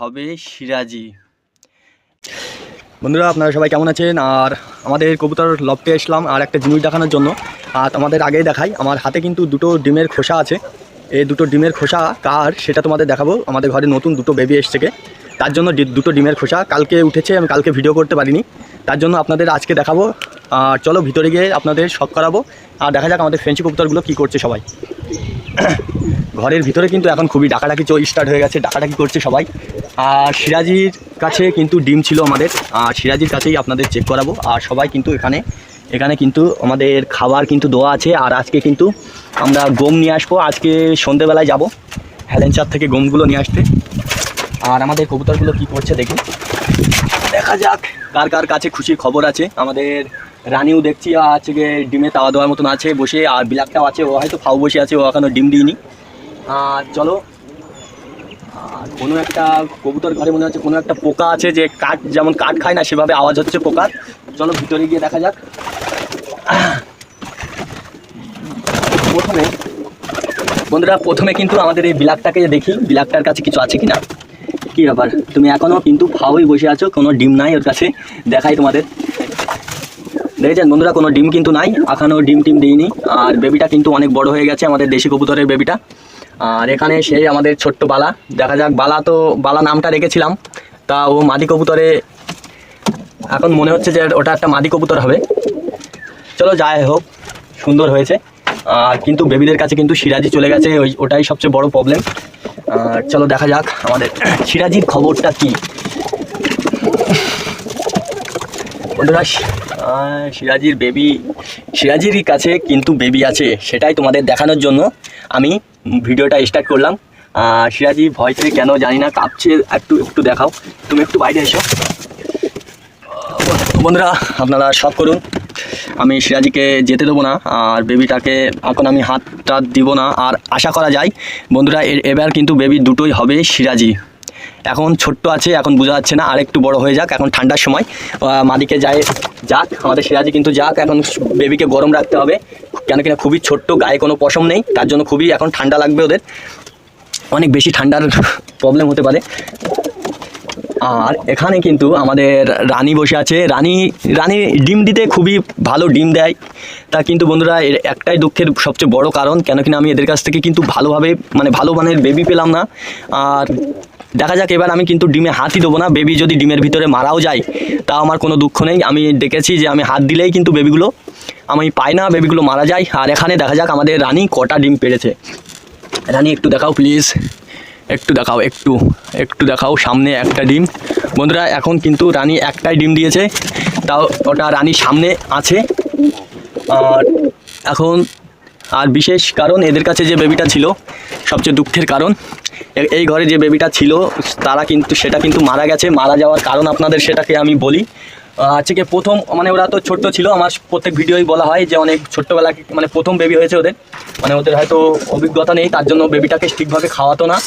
হবে সিরাজি। বন্ধুরা আপনারা সবাই কেমন আছেন? আর আমাদের কবুতর লফটে আসলাম আর একটা জিনিস দেখানোর জন্য। আর তোমাদের আগেই দেখাই, আমার হাতে কিন্তু দুটো ডিমের খোসা আছে। এই দুটো ডিমের খোসা কার সেটা তোমাদের দেখাবো। আমাদের ঘরে নতুন দুটো বেবি এসছে, তার জন্য দুটো ডিমের খোসা কালকে উঠেছে, আমি কালকে ভিডিও করতে পারিনি, তার জন্য আপনাদের আজকে দেখাবো। আর চলো ভিতরে গিয়ে আপনাদের শখ করাবো আর দেখা যাক আমাদের ফ্রেঞ্চি কবুতরগুলো কী করছে সবাই। ঘরের ভিতরে কিন্তু এখন খুবই ডাকাডাকি স্টার্ট হয়ে গেছে, ডাকাডাকি করছে সবাই। আর সিরাজির কাছে কিন্তু ডিম ছিল আমাদের, আর সিরাজির কাছেই আপনাদের চেক করাবো। আর সবাই কিন্তু এখানে কিন্তু আমাদের খাবার কিন্তু দেওয়া আছে। আর আজকে কিন্তু আমরা গম নিয়ে আসবো, আজকে সন্ধেবেলায় যাব হেলেঞ্চার থেকে গমগুলো নিয়ে আসতে। আর আমাদের কবুতরগুলো কি করছে দেখি, দেখা যাক কার কার কাছে খুশির খবর আছে। আমাদের রানিও দেখছি আজকে ডিমে তাওয়া দেওয়ার মতন আছে বসে, আর বিলাকটাও আছে, ও হয়তো ফাউ বসে আছে, ও এখনও ডিম দিইনি। আর চলো, আর কোনো একটা কবুতর ঘরে মনে হচ্ছে কোনো একটা পোকা আছে, যে কাঠ যেমন কাঠ খায় না সেভাবে আওয়াজ হচ্ছে পোকার। চলো ভিতরে গিয়ে দেখা যাক। প্রথমে কিন্তু আমাদের এই বিলাকটাকে দেখি, বিলাকটার কাছে কিছু আছে কিনা। কী ব্যাপার, তুমি এখনও কিন্তু ফাউই বসে আছো, কোনো ডিম নাই ওর কাছে। দেখাই তোমাদের, দেখেছেন বন্ধুরা, কোনো ডিম কিন্তু নাই, এখনও ডিম টিম দিইনি। আর বেবিটা কিন্তু অনেক বড় হয়ে গেছে আমাদের দেশি কবুতরের বেবিটা। আর এখানে সেই আমাদের ছোট্ট বালা, দেখা যাক। বালা নামটা রেখেছিলাম, তা ও মাদি কবুতরে এখন মনে হচ্ছে যে ওটা একটা মাদি কবুতর হবে। চলো যাই হোক, সুন্দর হয়েছে। আর কিন্তু বেবিদের কাছে কিন্তু সিরাজি চলে গেছে, ওটাই সবচেয়ে বড় প্রবলেম। আর চলো দেখা যাক আমাদের সিরাজির খবরটা কি। বন্ধুরা সিরাজির কাছে কিন্তু বেবি আছে, সেটাই তোমাদের দেখানোর জন্য আমি ভিডিওটা স্টার্ট করলাম। সিরাজি ভয় থেকে কেন জানি না কাঁপছে, একটু দেখাও, তুমি একটু বাইরে এসো। বন্ধুরা আপনারা সব করুন, আমি সিরাজিকে যেতে দেবো না, আর বেবিটাকে এখন আমি হাতটা দিব না। আর আশা করা যায় বন্ধুরা এবার কিন্তু বেবি দুটোই হবে সিরাজি। এখন ছোট্ট আছে, এখন বোঝা যাচ্ছে না, আর একটু বড় হয়ে যাক, এখন ঠান্ডার সময় মাদিকে যাক, আমাদের সিরাজি কিন্তু যাক। এখন বেবিকে গরম রাখতে হবে, কেন কিনা খুবই ছোট্ট, গায়ে কোনো পশম নেই, তার জন্য খুবই এখন ঠান্ডা লাগবে, ওদের অনেক বেশি ঠান্ডার প্রবলেম হতে পারে। আর এখানে কিন্তু আমাদের রানী বসে আছে, রানী ডিম দিতে খুবই ভালো ডিম দেয়। তা কিন্তু বন্ধুরা এর একটাই দুঃখের সবচেয়ে বড় কারণ, কেন কিনা আমি এদের কাছ থেকে কিন্তু ভালো মানের বেবি পেলাম না। আর দেখা যাক, এবার আমি কিন্তু ডিমে হাতই দেবো না। বেবি যদি ডিমের ভিতরে মারাও যায় তাও আমার কোনো দুঃখ নেই, আমি দেখেছি যে আমি হাত দিলেই কিন্তু বেবিগুলো আমি পাই না, বেবিগুলো মারা যায়। আর এখানে দেখা যাক আমাদের রানী কটা ডিম পেড়েছে। রানী একটু দেখাও প্লিজ, একটু দেখাও সামনে একটা ডিম। বন্ধুরা এখন কিন্তু রানী একটাই ডিম দিয়েছে, তাও ওটা রানীর সামনে আছে। আর এখন আর বিশেষ কারণ, এদের কাছে যে বেবিটা ছিল সবচেয়ে দুঃখের কারণ, এই ঘরে যে বেবিটা ছিল সেটা কিন্তু মারা গেছে। মারা যাওয়ার কারণ আপনাদের সেটাকে আমি বলি। আজকে প্রথম ওরা তো ছোট্ট ছিল, আমার প্রত্যেক ভিডিওই বলা হয় যে অনেক ছোট্টবেলা প্রথম বেবি হয়েছে ওদের, ওদের হয়তো অভিজ্ঞতা নেই, তার জন্য বেবিটাকে ঠিকভাবে খাওয়াতো না।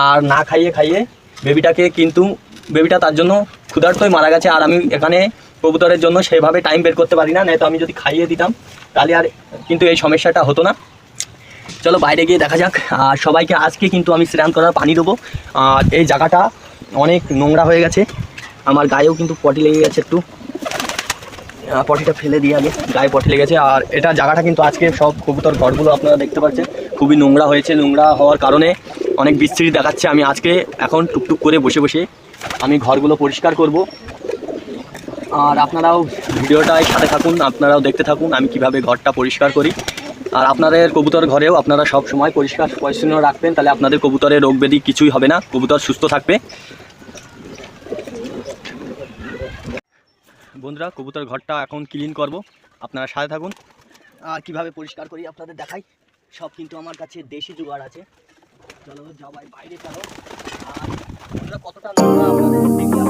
আর না খাইয়ে বেবিটা তার জন্য ক্ষুধার্তই মারা গেছে। আর আমি এখানে কবুতরের জন্য সেভাবে টাইম বের করতে পারি না, নয়তো আমি যদি খাইয়ে দিতাম তাহলে আর কিন্তু এই সমস্যাটা হতো না। চলো বাইরে গিয়ে দেখা যাক। আর সবাইকে আজকে কিন্তু আমি স্নান করার পানি দেবো। আর এই জায়গাটা অনেক নোংরা হয়ে গেছে, আমার গায়েও কিন্তু পটি লেগে গেছে, একটু পটিটা ফেলে দিয়ে আগে, গায়ে পটি লেগেছে। আর এটা জায়গাটা কিন্তু আজকে সব কবুতর ঘরগুলো আপনারা দেখতে পাচ্ছেন খুবই নোংরা হয়েছে। নোংরা হওয়ার কারণে অনেক বিস্তৃতি দেখাচ্ছে। আমি আজকে এখন টুকটুক করে বসে আমি ঘরগুলো পরিষ্কার করব। আর আপনারাও ভিডিওটায় সাথে থাকুন, আপনারাও দেখতে থাকুন আমি কিভাবে ঘরটা পরিষ্কার করি। আর আপনাদের কবুতর ঘরেও আপনারা সব সময় পরিষ্কার পরিচ্ছন্ন রাখবেন, তাহলে আপনাদের কবুতরের রোগ ব্যাধি কিছুই হবে না, কবুতর সুস্থ থাকবে। বন্ধুরা কবুতর ঘরটা এখন ক্লিন করব, আপনারা সাথে থাকুন। আর কিভাবে পরিষ্কার করি আপনাদের দেখাই। সব কিন্তু আমার কাছে দেশি জোগাড় আছে। চলো সবাই বাইরে চলো। আর বন্ধুরা কতটা নোংরা আপনাদের দেখে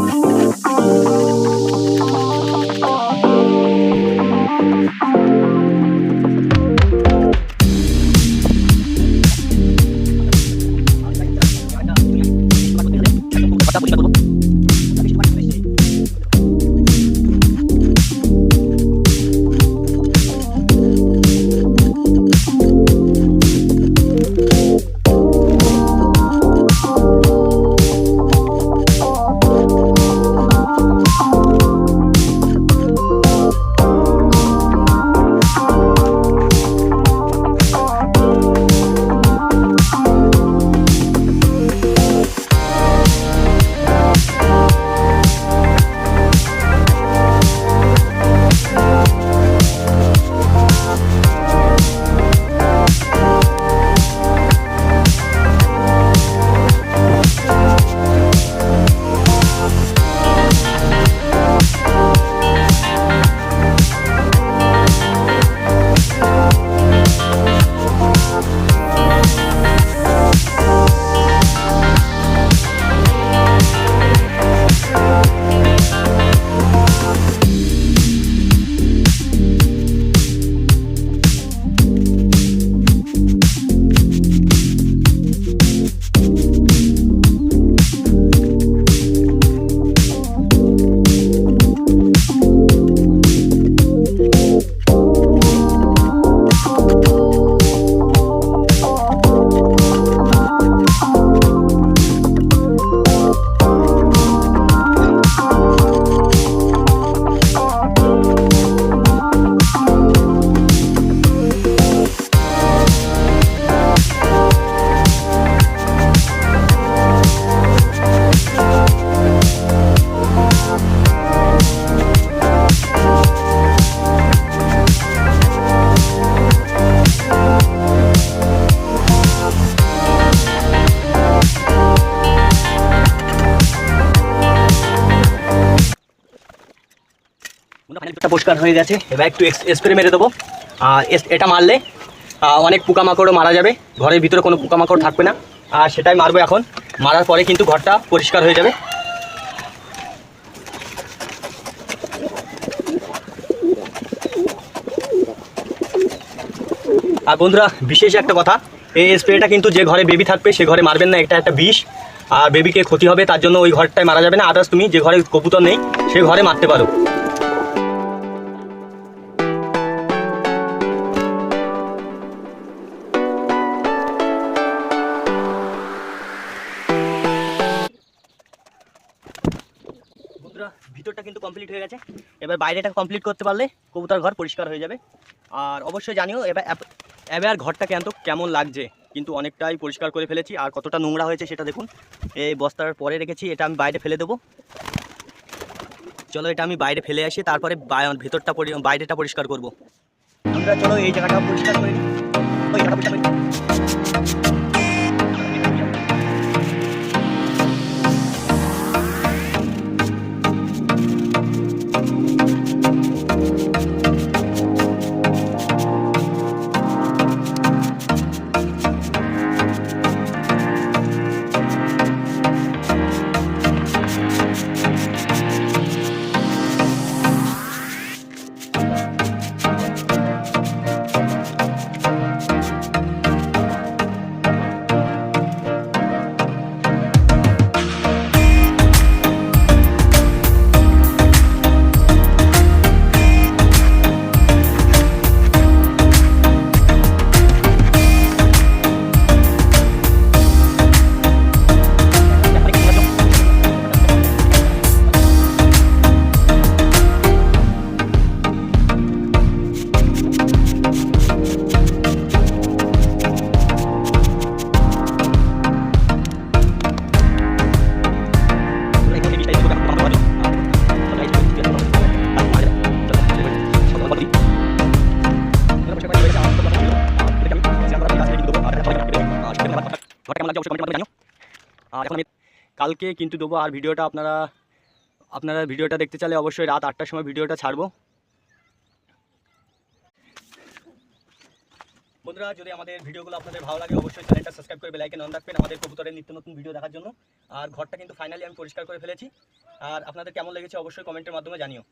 পরিষ্কার হয়ে গেছে। এবার একটু স্প্রে মেরে দেবো। আর এটা মারলে অনেক পোকামাকড়ও মারা যাবে, ঘরের ভিতরে কোনো পোকামাকড় থাকবে না। আর সেটাই মারবো এখন। মারার পরে কিন্তু ঘরটা পরিষ্কার হয়ে যাবে। আর বন্ধুরা বিশেষ একটা কথা, এই স্প্রেটা কিন্তু যে ঘরে বেবি থাকবে সে ঘরে মারবেন না, এটা একটা বিষ। আর বেবিকে ক্ষতি হবে, তার জন্য ওই ঘরটায় মারা যাবে না। আদার্স তুমি যে ঘরে কবুতর নেই সে ঘরে মারতে পারো। বন্ধুরা ভিতরটা কিন্তু কমপ্লিট হয়ে গেছে। এবার বাইরেটা কমপ্লিট করতে পারলে কবুতর ঘর পরিষ্কার হয়ে যাবে। আর অবশ্যই জানিও এবার ঘরটা কেমন লাগছে। কিন্তু অনেকটাই পরিষ্কার করে ফেলেছি। আর কতটা নোংরা হয়েছে সেটা দেখুন। এই বস্তার পরে রেখেছি, এটা আমি বাইরে ফেলে দেবো। চলো এটা আমি বাইরে ফেলে আসি, তারপরে ভেতরটা বাইরেটা পরিষ্কার করব। আমরা চলো এই জায়গাটা পরিষ্কার করে নিই। ওই জায়গাটা পরিষ্কার করে নিই। আর এখন আমি কালকে কিন্তু দেবো। আর ভিডিওটা আপনারা ভিডিওটা দেখতে চাইলে অবশ্যই রাত 8টার সময় ভিডিওটা ছাড়বো। বন্ধুরা যদি আমাদের ভিডিওগুলো আপনাদের ভালো লাগে অবশ্যই চ্যানেলটা সাবস্ক্রাইব করে বেল আইকন অন রাখবেন আমাদের কবুতরের নিত্য নতুন ভিডিও দেখার জন্য। আর ঘরটা কিন্তু ফাইনালি আমি পরিষ্কার করে ফেলেছি। আর আপনাদের কেমন লেগেছে অবশ্যই কমেন্টের মাধ্যমে জানিও।